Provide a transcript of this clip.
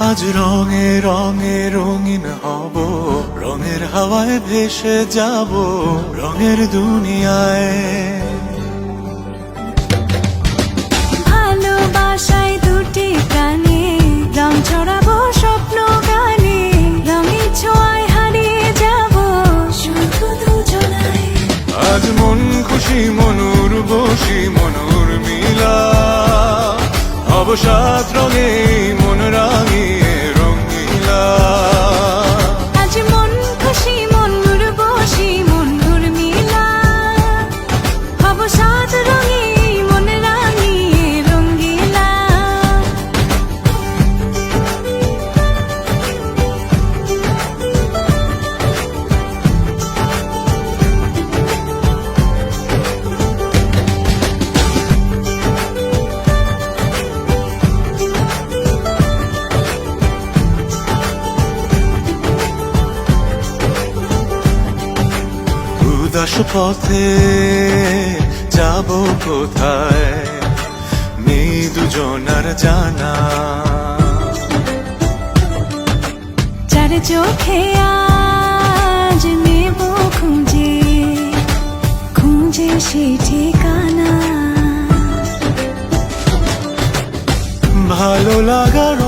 আজ রঙে রঙে রঙিন হব, রঙের হাওয়ায় ভেসে যাব রঙের দুনিয়ায়। ভালোবাসায় দুটি প্রাণে রং ছড়াবো স্বপ্ন গানে, রঙের ছোঁয়ায় হারিয়ে যাব শুধু দুজনায়। আজ মন খুশি মনুর বসি মনুর মিলা, অবসাদ রঙে মন রাঙিয়ে রঙিলা। আজ মন খুশি মনুর বসি মনুর মিলা, অবসাদ রঙে মন রাঙিয়ে রঙ্গিলা। উদাস পথে যাব কোথায়, নেই দুজনার জানা। চার চোখে আজ নেব খুঁজে খুঁজে সে ঠিকানা। ভালো লাগার